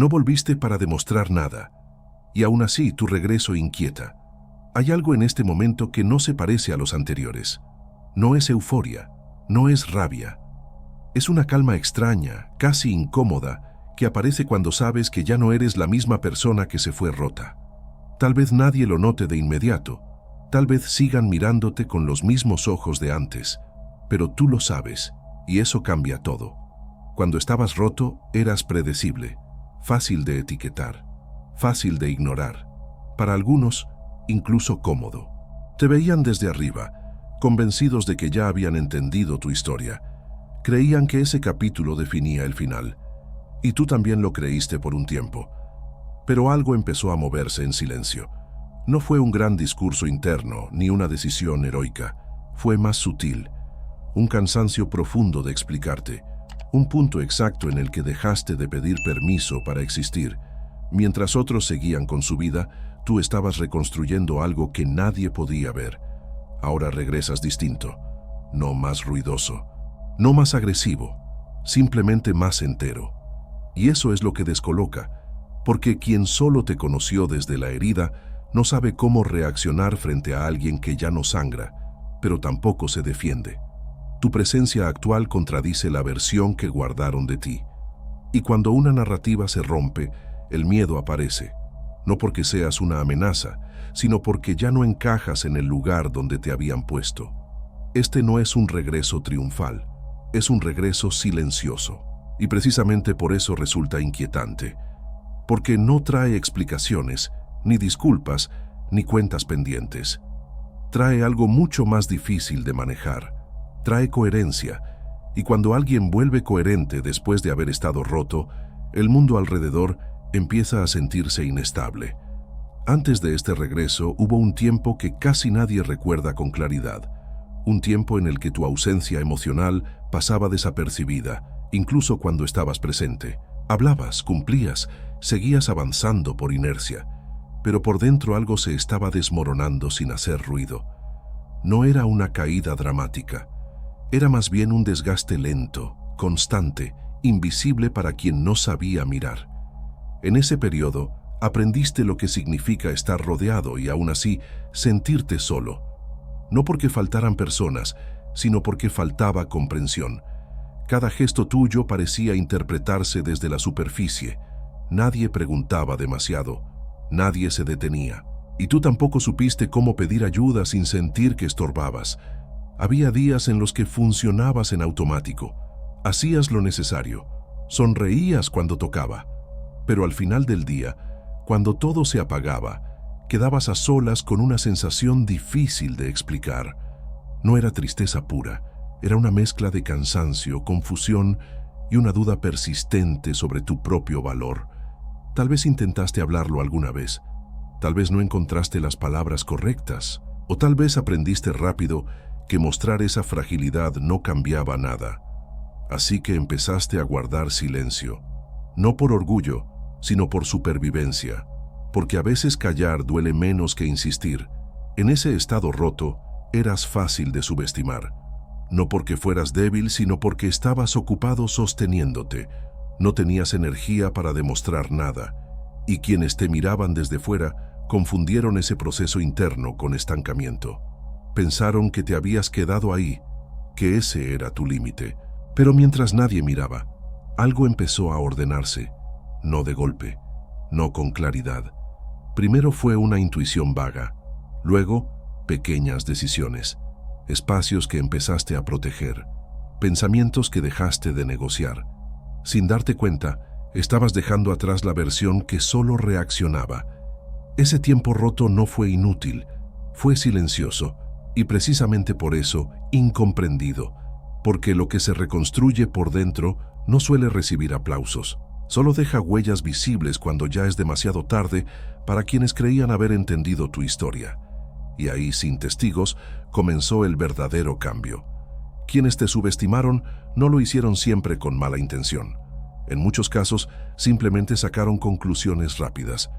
No volviste para demostrar nada, y aún así tu regreso inquieta. Hay algo en este momento que no se parece a los anteriores. No es euforia, no es rabia. Es una calma extraña, casi incómoda, que aparece cuando sabes que ya no eres la misma persona que se fue rota. Tal vez nadie lo note de inmediato, tal vez sigan mirándote con los mismos ojos de antes, pero tú lo sabes, y eso cambia todo. Cuando estabas roto, eras predecible, fácil de etiquetar, fácil de ignorar. Para algunos, incluso cómodo. Te veían desde arriba, convencidos de que ya habían entendido tu historia. Creían que ese capítulo definía el final. Y tú también lo creíste por un tiempo. Pero algo empezó a moverse en silencio. No fue un gran discurso interno, ni una decisión heroica. Fue más sutil. Un cansancio profundo de explicarte. Un punto exacto en el que dejaste de pedir permiso para existir. Mientras otros seguían con su vida, tú estabas reconstruyendo algo que nadie podía ver. Ahora regresas distinto. No más ruidoso. No más agresivo. Simplemente más entero. Y eso es lo que descoloca, porque quien solo te conoció desde la herida no sabe cómo reaccionar frente a alguien que ya no sangra, pero tampoco se defiende. Tu presencia actual contradice la versión que guardaron de ti. Y cuando una narrativa se rompe, el miedo aparece, no porque seas una amenaza, sino porque ya no encajas en el lugar donde te habían puesto. Este no es un regreso triunfal, es un regreso silencioso. Y precisamente por eso resulta inquietante, porque no trae explicaciones, ni disculpas, ni cuentas pendientes. Trae algo mucho más difícil de manejar. Trae coherencia, y cuando alguien vuelve coherente después de haber estado roto, el mundo alrededor empieza a sentirse inestable. Antes de este regreso hubo un tiempo que casi nadie recuerda con claridad, un tiempo en el que tu ausencia emocional pasaba desapercibida, incluso cuando estabas presente. Hablabas, cumplías, seguías avanzando por inercia, pero por dentro algo se estaba desmoronando sin hacer ruido. No era una caída dramática, era más bien un desgaste lento, constante, invisible para quien no sabía mirar. En ese periodo, aprendiste lo que significa estar rodeado y aún así sentirte solo. No porque faltaran personas, sino porque faltaba comprensión. Cada gesto tuyo parecía interpretarse desde la superficie. Nadie preguntaba demasiado, nadie se detenía. Y tú tampoco supiste cómo pedir ayuda sin sentir que estorbabas. Había días en los que funcionabas en automático. Hacías lo necesario, sonreías cuando tocaba. Pero al final del día, cuando todo se apagaba, quedabas a solas con una sensación difícil de explicar. No era tristeza pura. Era una mezcla de cansancio, confusión y una duda persistente sobre tu propio valor. Tal vez intentaste hablarlo alguna vez, tal vez no encontraste las palabras correctas, o tal vez aprendiste rápido que mostrar esa fragilidad no cambiaba nada. Así que empezaste a guardar silencio, no por orgullo, sino por supervivencia, porque a veces callar duele menos que insistir. En ese estado roto, eras fácil de subestimar. No porque fueras débil, sino porque estabas ocupado sosteniéndote. No tenías energía para demostrar nada. Y quienes te miraban desde fuera confundieron ese proceso interno con estancamiento. Pensaron que te habías quedado ahí, que ese era tu límite. Pero mientras nadie miraba, algo empezó a ordenarse. No de golpe, no con claridad. Primero fue una intuición vaga, luego pequeñas decisiones. Espacios que empezaste a proteger, pensamientos que dejaste de negociar. Sin darte cuenta, estabas dejando atrás la versión que solo reaccionaba. Ese tiempo roto no fue inútil, fue silencioso, y precisamente por eso, incomprendido, porque lo que se reconstruye por dentro no suele recibir aplausos. Solo deja huellas visibles cuando ya es demasiado tarde para quienes creían haber entendido tu historia. Y ahí, sin testigos, comenzó el verdadero cambio. Quienes te subestimaron no lo hicieron siempre con mala intención. En muchos casos, simplemente sacaron conclusiones rápidas.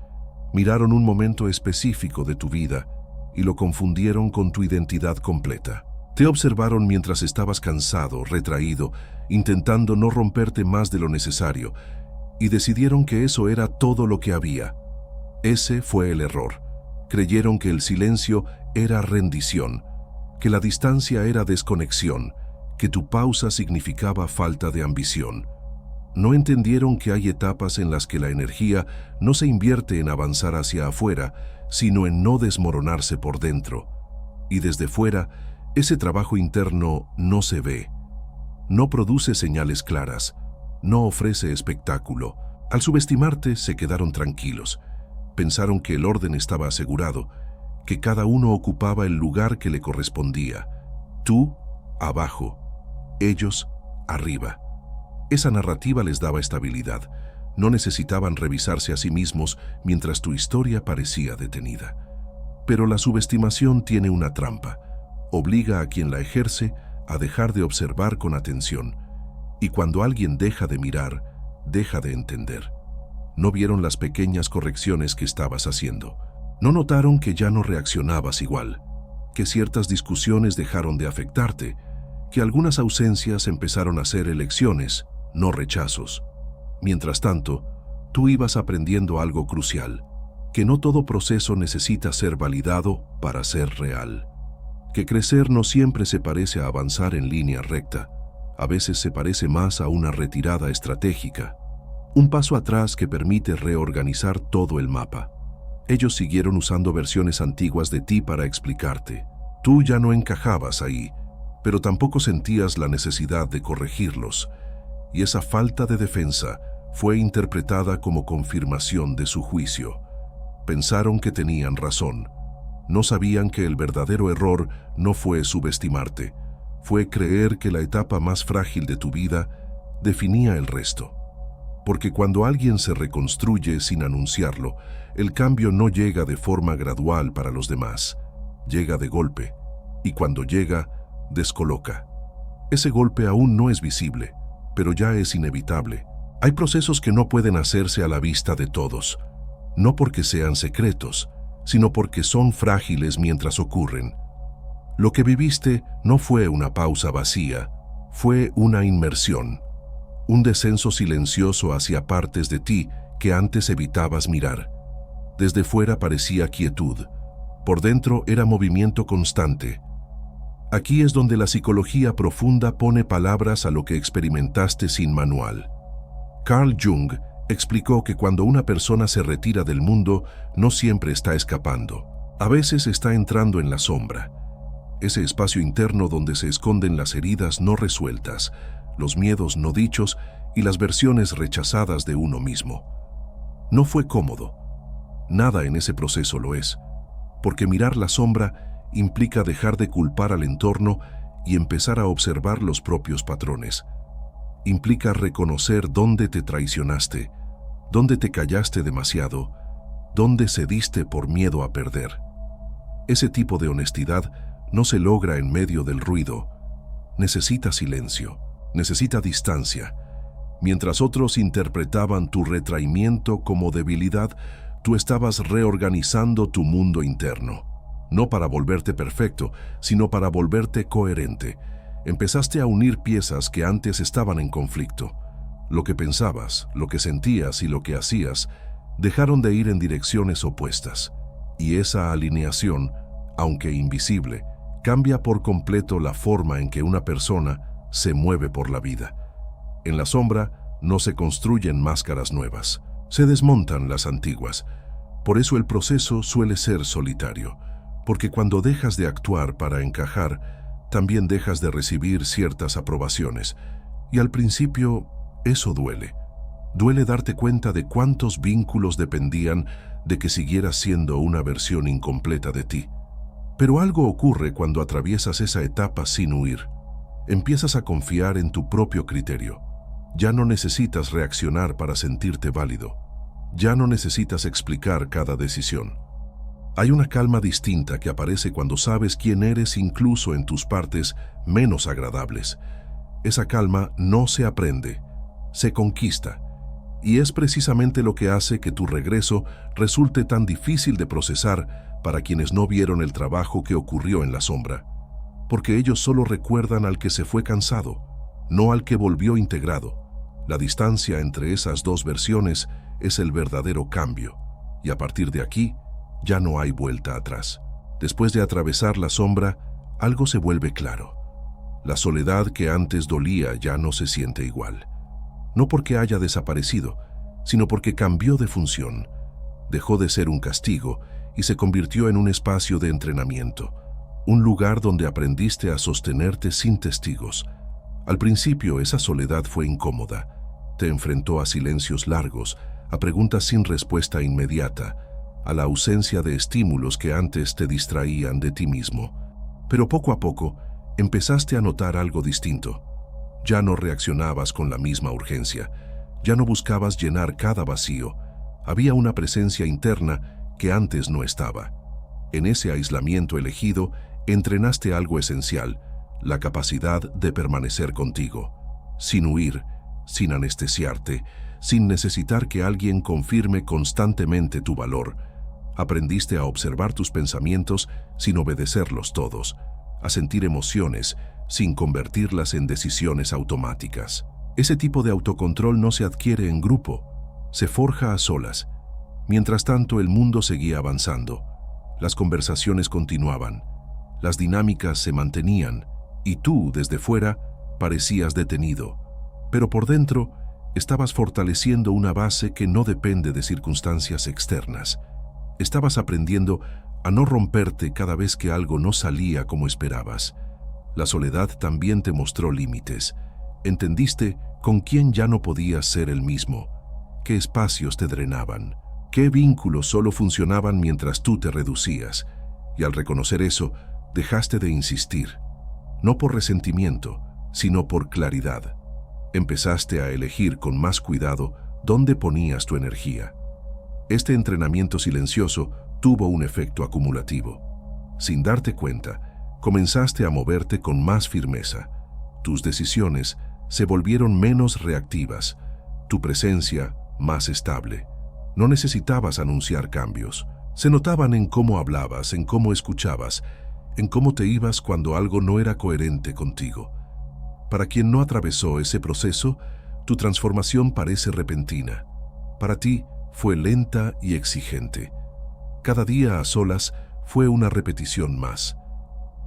Miraron un momento específico de tu vida y lo confundieron con tu identidad completa. Te observaron mientras estabas cansado, retraído, intentando no romperte más de lo necesario, y decidieron que eso era todo lo que había. Ese fue el error. Creyeron que el silencio era rendición, que la distancia era desconexión, que tu pausa significaba falta de ambición. No entendieron que hay etapas en las que la energía no se invierte en avanzar hacia afuera, sino en no desmoronarse por dentro. Y desde fuera, ese trabajo interno no se ve. No produce señales claras, no ofrece espectáculo. Al subestimarte, se quedaron tranquilos. Pensaron que el orden estaba asegurado, que cada uno ocupaba el lugar que le correspondía. Tú, abajo. Ellos, arriba. Esa narrativa les daba estabilidad. No necesitaban revisarse a sí mismos mientras tu historia parecía detenida. Pero la subestimación tiene una trampa. Obliga a quien la ejerce a dejar de observar con atención. Y cuando alguien deja de mirar, deja de entender. No vieron las pequeñas correcciones que estabas haciendo. No notaron que ya no reaccionabas igual, que ciertas discusiones dejaron de afectarte, que algunas ausencias empezaron a ser elecciones, no rechazos. Mientras tanto, tú ibas aprendiendo algo crucial, que no todo proceso necesita ser validado para ser real. Que crecer no siempre se parece a avanzar en línea recta, a veces se parece más a una retirada estratégica, un paso atrás que permite reorganizar todo el mapa. Ellos siguieron usando versiones antiguas de ti para explicarte. Tú ya no encajabas ahí, pero tampoco sentías la necesidad de corregirlos, y esa falta de defensa fue interpretada como confirmación de su juicio. Pensaron que tenían razón. No sabían que el verdadero error no fue subestimarte, fue creer que la etapa más frágil de tu vida definía el resto. Porque cuando alguien se reconstruye sin anunciarlo, el cambio no llega de forma gradual para los demás, llega de golpe, y cuando llega, descoloca. Ese golpe aún no es visible, pero ya es inevitable. Hay procesos que no pueden hacerse a la vista de todos, no porque sean secretos, sino porque son frágiles mientras ocurren. Lo que viviste no fue una pausa vacía, fue una inmersión, un descenso silencioso hacia partes de ti que antes evitabas mirar. Desde fuera parecía quietud, por dentro era movimiento constante. Aquí es donde la psicología profunda pone palabras a lo que experimentaste sin manual. Carl Jung explicó que cuando una persona se retira del mundo, no siempre está escapando. A veces está entrando en la sombra, ese espacio interno donde se esconden las heridas no resueltas, los miedos no dichos y las versiones rechazadas de uno mismo. No fue cómodo. Nada en ese proceso lo es, porque mirar la sombra implica dejar de culpar al entorno y empezar a observar los propios patrones. Implica reconocer dónde te traicionaste, dónde te callaste demasiado, dónde cediste por miedo a perder. Ese tipo de honestidad no se logra en medio del ruido. Necesita silencio, necesita distancia. Mientras otros interpretaban tu retraimiento como debilidad, tú estabas reorganizando tu mundo interno. No para volverte perfecto, sino para volverte coherente. Empezaste a unir piezas que antes estaban en conflicto. Lo que pensabas, lo que sentías y lo que hacías dejaron de ir en direcciones opuestas. Y esa alineación, aunque invisible, cambia por completo la forma en que una persona se mueve por la vida. En la sombra no se construyen máscaras nuevas, se desmontan las antiguas. Por eso el proceso suele ser solitario, porque cuando dejas de actuar para encajar, también dejas de recibir ciertas aprobaciones. Y al principio, eso duele. Duele darte cuenta de cuántos vínculos dependían de que siguieras siendo una versión incompleta de ti. Pero algo ocurre cuando atraviesas esa etapa sin huir. Empiezas a confiar en tu propio criterio. Ya no necesitas reaccionar para sentirte válido. Ya no necesitas explicar cada decisión. Hay una calma distinta que aparece cuando sabes quién eres incluso en tus partes menos agradables. Esa calma no se aprende, se conquista. Y es precisamente lo que hace que tu regreso resulte tan difícil de procesar para quienes no vieron el trabajo que ocurrió en la sombra. Porque ellos solo recuerdan al que se fue cansado, no al que volvió integrado. La distancia entre esas dos versiones es el verdadero cambio, y a partir de aquí ya no hay vuelta atrás. Después de atravesar la sombra, algo se vuelve claro. La soledad que antes dolía ya no se siente igual. No porque haya desaparecido, sino porque cambió de función. Dejó de ser un castigo y se convirtió en un espacio de entrenamiento, un lugar donde aprendiste a sostenerte sin testigos. Al principio esa soledad fue incómoda. Te enfrentó a silencios largos, a preguntas sin respuesta inmediata, a la ausencia de estímulos que antes te distraían de ti mismo. Pero poco a poco empezaste a notar algo distinto. Ya no reaccionabas con la misma urgencia, ya no buscabas llenar cada vacío. Había una presencia interna que antes no estaba. En ese aislamiento elegido, entrenaste algo esencial, la capacidad de permanecer contigo, sin huir, sin anestesiarte, sin necesitar que alguien confirme constantemente tu valor. Aprendiste a observar tus pensamientos sin obedecerlos todos, a sentir emociones sin convertirlas en decisiones automáticas. Ese tipo de autocontrol no se adquiere en grupo, se forja a solas. Mientras tanto, el mundo seguía avanzando. Las conversaciones continuaban, las dinámicas se mantenían, y tú, desde fuera, parecías detenido. Pero por dentro, estabas fortaleciendo una base que no depende de circunstancias externas. Estabas aprendiendo a no romperte cada vez que algo no salía como esperabas. La soledad también te mostró límites. Entendiste con quién ya no podías ser el mismo, qué espacios te drenaban, qué vínculos solo funcionaban mientras tú te reducías. Y al reconocer eso, dejaste de insistir, no por resentimiento, sino por claridad. Empezaste a elegir con más cuidado dónde ponías tu energía. Este entrenamiento silencioso tuvo un efecto acumulativo. Sin darte cuenta, comenzaste a moverte con más firmeza. Tus decisiones se volvieron menos reactivas, tu presencia más estable. No necesitabas anunciar cambios. Se notaban en cómo hablabas, en cómo escuchabas, en cómo te ibas cuando algo no era coherente contigo. Para quien no atravesó ese proceso, tu transformación parece repentina. Para ti, fue lenta y exigente. Cada día a solas fue una repetición más.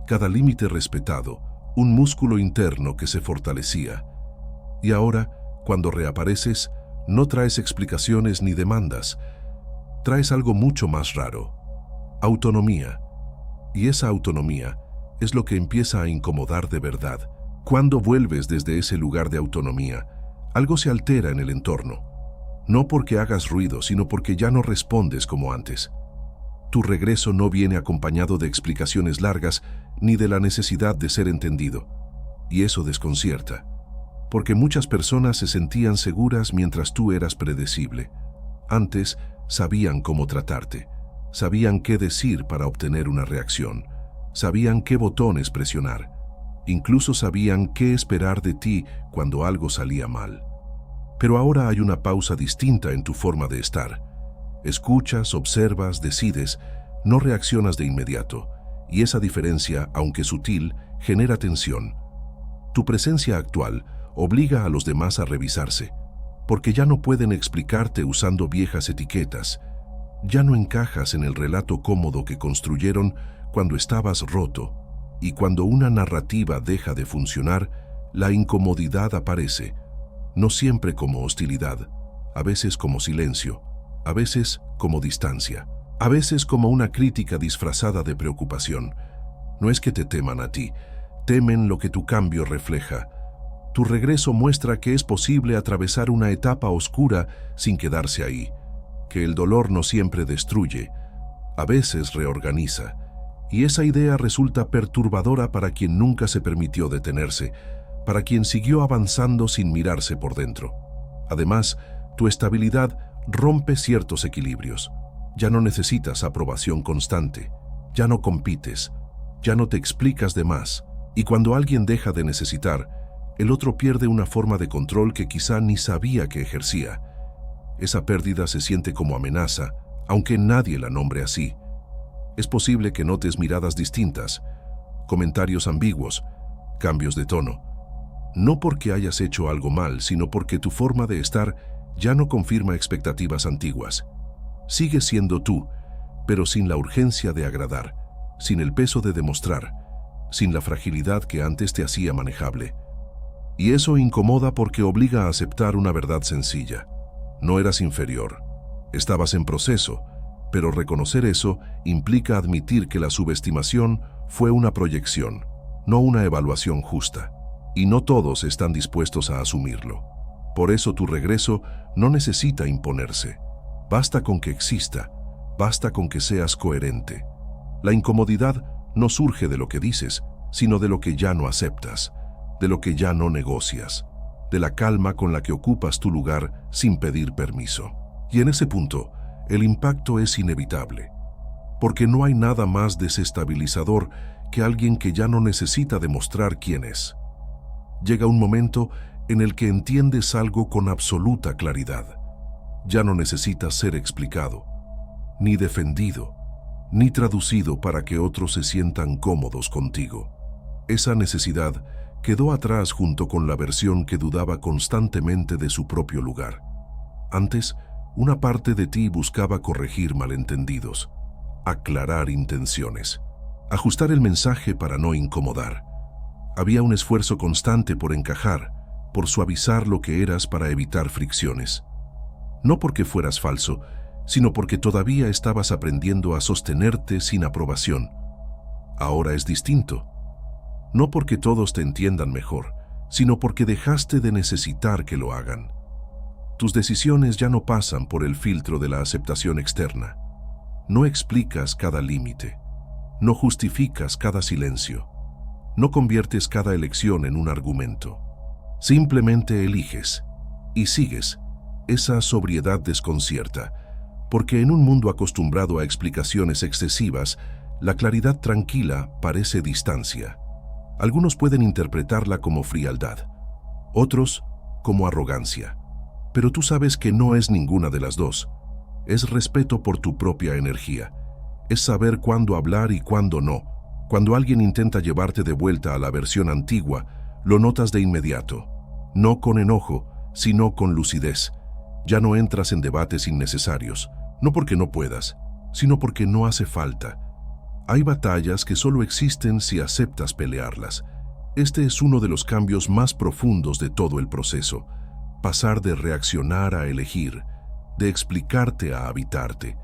Cada límite respetado, un músculo interno que se fortalecía. Y ahora, cuando reapareces, no traes explicaciones ni demandas. Traes algo mucho más raro: autonomía. Y esa autonomía es lo que empieza a incomodar de verdad. Cuando vuelves desde ese lugar de autonomía, algo se altera en el entorno. No porque hagas ruido, sino porque ya no respondes como antes. Tu regreso no viene acompañado de explicaciones largas ni de la necesidad de ser entendido. Y eso desconcierta, porque muchas personas se sentían seguras mientras tú eras predecible. Antes sabían cómo tratarte, sabían qué decir para obtener una reacción, sabían qué botones presionar, incluso sabían qué esperar de ti cuando algo salía mal. Pero ahora hay una pausa distinta en tu forma de estar. Escuchas, observas, decides, no reaccionas de inmediato, y esa diferencia, aunque sutil, genera tensión. Tu presencia actual obliga a los demás a revisarse, porque ya no pueden explicarte usando viejas etiquetas. Ya no encajas en el relato cómodo que construyeron cuando estabas roto, y cuando una narrativa deja de funcionar, la incomodidad aparece, no siempre como hostilidad, a veces como silencio, a veces como distancia, a veces como una crítica disfrazada de preocupación. No es que te teman a ti, temen lo que tu cambio refleja. Tu regreso muestra que es posible atravesar una etapa oscura sin quedarse ahí, que el dolor no siempre destruye, a veces reorganiza, y esa idea resulta perturbadora para quien nunca se permitió detenerse, para quien siguió avanzando sin mirarse por dentro. Además, tu estabilidad rompe ciertos equilibrios. Ya no necesitas aprobación constante, ya no compites, ya no te explicas de más, y cuando alguien deja de necesitar, el otro pierde una forma de control que quizá ni sabía que ejercía. Esa pérdida se siente como amenaza, aunque nadie la nombre así. Es posible que notes miradas distintas, comentarios ambiguos, cambios de tono. No porque hayas hecho algo mal, sino porque tu forma de estar ya no confirma expectativas antiguas. Sigues siendo tú, pero sin la urgencia de agradar, sin el peso de demostrar, sin la fragilidad que antes te hacía manejable. Y eso incomoda porque obliga a aceptar una verdad sencilla. No eras inferior. Estabas en proceso, pero reconocer eso implica admitir que la subestimación fue una proyección, no una evaluación justa. Y no todos están dispuestos a asumirlo. Por eso tu regreso no necesita imponerse. Basta con que exista, basta con que seas coherente. La incomodidad no surge de lo que dices, sino de lo que ya no aceptas, de lo que ya no negocias, de la calma con la que ocupas tu lugar sin pedir permiso. Y en ese punto, el impacto es inevitable, porque no hay nada más desestabilizador que alguien que ya no necesita demostrar quién es. Llega un momento en el que entiendes algo con absoluta claridad. Ya no necesitas ser explicado, ni defendido, ni traducido para que otros se sientan cómodos contigo. Esa necesidad quedó atrás junto con la versión que dudaba constantemente de su propio lugar. Antes, una parte de ti buscaba corregir malentendidos, aclarar intenciones, ajustar el mensaje para no incomodar. Había un esfuerzo constante por encajar, por suavizar lo que eras para evitar fricciones. No porque fueras falso, sino porque todavía estabas aprendiendo a sostenerte sin aprobación. Ahora es distinto. No porque todos te entiendan mejor, sino porque dejaste de necesitar que lo hagan. Tus decisiones ya no pasan por el filtro de la aceptación externa. No explicas cada límite. No justificas cada silencio. No conviertes cada elección en un argumento. Simplemente eliges y sigues. Esa sobriedad desconcierta, porque en un mundo acostumbrado a explicaciones excesivas, la claridad tranquila parece distancia. Algunos pueden interpretarla como frialdad, otros como arrogancia. Pero tú sabes que no es ninguna de las dos. Es respeto por tu propia energía. Es saber cuándo hablar y cuándo no. Cuando alguien intenta llevarte de vuelta a la versión antigua, lo notas de inmediato. No con enojo, sino con lucidez. Ya no entras en debates innecesarios, no porque no puedas, sino porque no hace falta. Hay batallas que solo existen si aceptas pelearlas. Este es uno de los cambios más profundos de todo el proceso. Pasar de reaccionar a elegir, de explicarte a habitarte,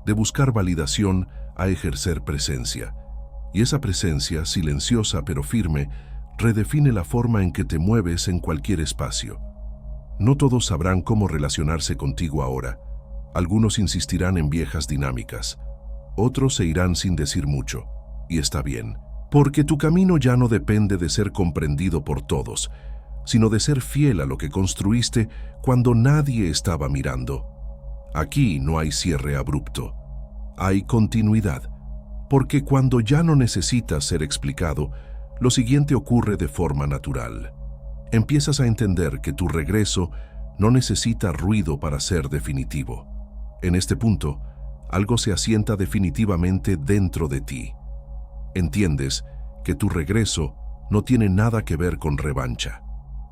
de buscar validación a ejercer presencia. Y esa presencia, silenciosa pero firme, redefine la forma en que te mueves en cualquier espacio. No todos sabrán cómo relacionarse contigo ahora. Algunos insistirán en viejas dinámicas. Otros se irán sin decir mucho. Y está bien, porque tu camino ya no depende de ser comprendido por todos, sino de ser fiel a lo que construiste cuando nadie estaba mirando. Aquí no hay cierre abrupto. Hay continuidad. Porque cuando ya no necesitas ser explicado, lo siguiente ocurre de forma natural. Empiezas a entender que tu regreso no necesita ruido para ser definitivo. En este punto, algo se asienta definitivamente dentro de ti. Entiendes que tu regreso no tiene nada que ver con revancha.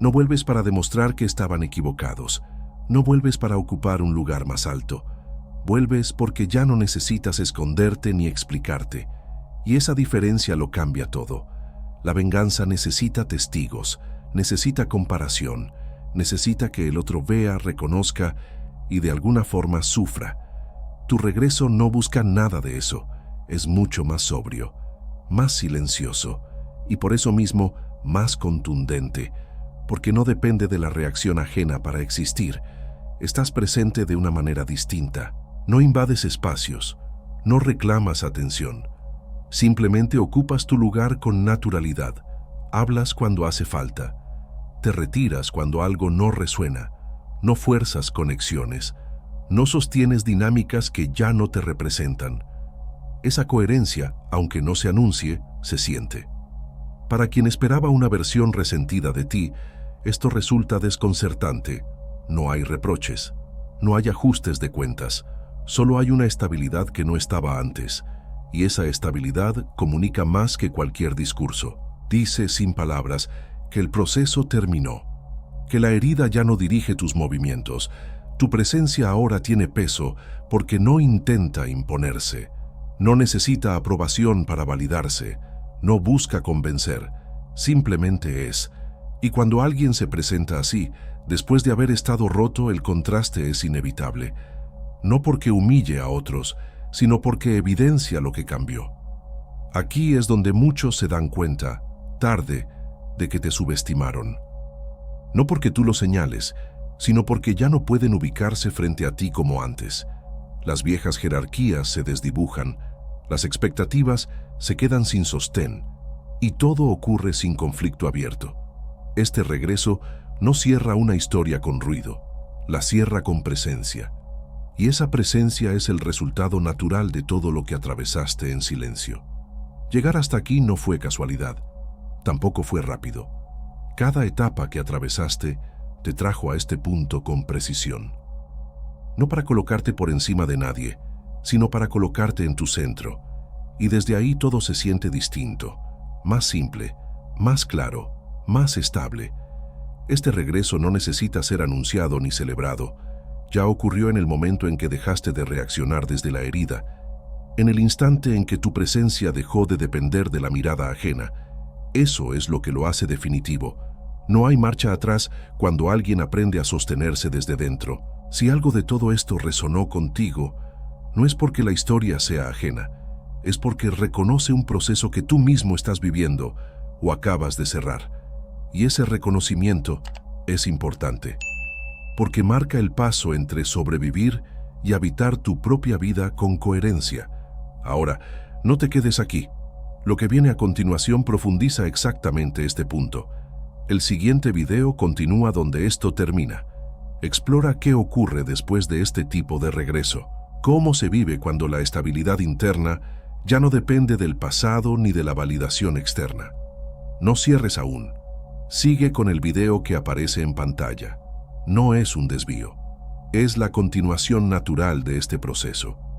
No vuelves para demostrar que estaban equivocados. No vuelves para ocupar un lugar más alto. Vuelves porque ya no necesitas esconderte ni explicarte. Y esa diferencia lo cambia todo. La venganza necesita testigos, necesita comparación, necesita que el otro vea, reconozca y de alguna forma sufra. Tu regreso no busca nada de eso. Es mucho más sobrio, más silencioso y por eso mismo más contundente, porque no depende de la reacción ajena para existir. Estás presente de una manera distinta. No invades espacios, no reclamas atención. Simplemente ocupas tu lugar con naturalidad. Hablas cuando hace falta. Te retiras cuando algo no resuena. No fuerzas conexiones. No sostienes dinámicas que ya no te representan. Esa coherencia, aunque no se anuncie, se siente. Para quien esperaba una versión resentida de ti, esto resulta desconcertante. No hay reproches, no hay ajustes de cuentas, solo hay una estabilidad que no estaba antes, y esa estabilidad comunica más que cualquier discurso. Dice sin palabras que el proceso terminó, que la herida ya no dirige tus movimientos. Tu presencia ahora tiene peso porque no intenta imponerse, no necesita aprobación para validarse, no busca convencer, simplemente es. Y cuando alguien se presenta así, después de haber estado roto, el contraste es inevitable, no porque humille a otros, sino porque evidencia lo que cambió. Aquí es donde muchos se dan cuenta, tarde, de que te subestimaron. No porque tú lo señales, sino porque ya no pueden ubicarse frente a ti como antes. Las viejas jerarquías se desdibujan, las expectativas se quedan sin sostén, y todo ocurre sin conflicto abierto. Este regreso no cierra una historia con ruido, la cierra con presencia. Y esa presencia es el resultado natural de todo lo que atravesaste en silencio. Llegar hasta aquí no fue casualidad, tampoco fue rápido. Cada etapa que atravesaste te trajo a este punto con precisión. No para colocarte por encima de nadie, sino para colocarte en tu centro. Y desde ahí todo se siente distinto, más simple, más claro, más estable. Este regreso no necesita ser anunciado ni celebrado. Ya ocurrió en el momento en que dejaste de reaccionar desde la herida, en el instante en que tu presencia dejó de depender de la mirada ajena. Eso es lo que lo hace definitivo. No hay marcha atrás cuando alguien aprende a sostenerse desde dentro. Si algo de todo esto resonó contigo, no es porque la historia sea ajena, es porque reconoce un proceso que tú mismo estás viviendo o acabas de cerrar. Y ese reconocimiento es importante, porque marca el paso entre sobrevivir y habitar tu propia vida con coherencia. Ahora, no te quedes aquí. Lo que viene a continuación profundiza exactamente este punto. El siguiente video continúa donde esto termina. Explora qué ocurre después de este tipo de regreso. Cómo se vive cuando la estabilidad interna ya no depende del pasado ni de la validación externa. No cierres aún. Sigue con el video que aparece en pantalla. No es un desvío. Es la continuación natural de este proceso.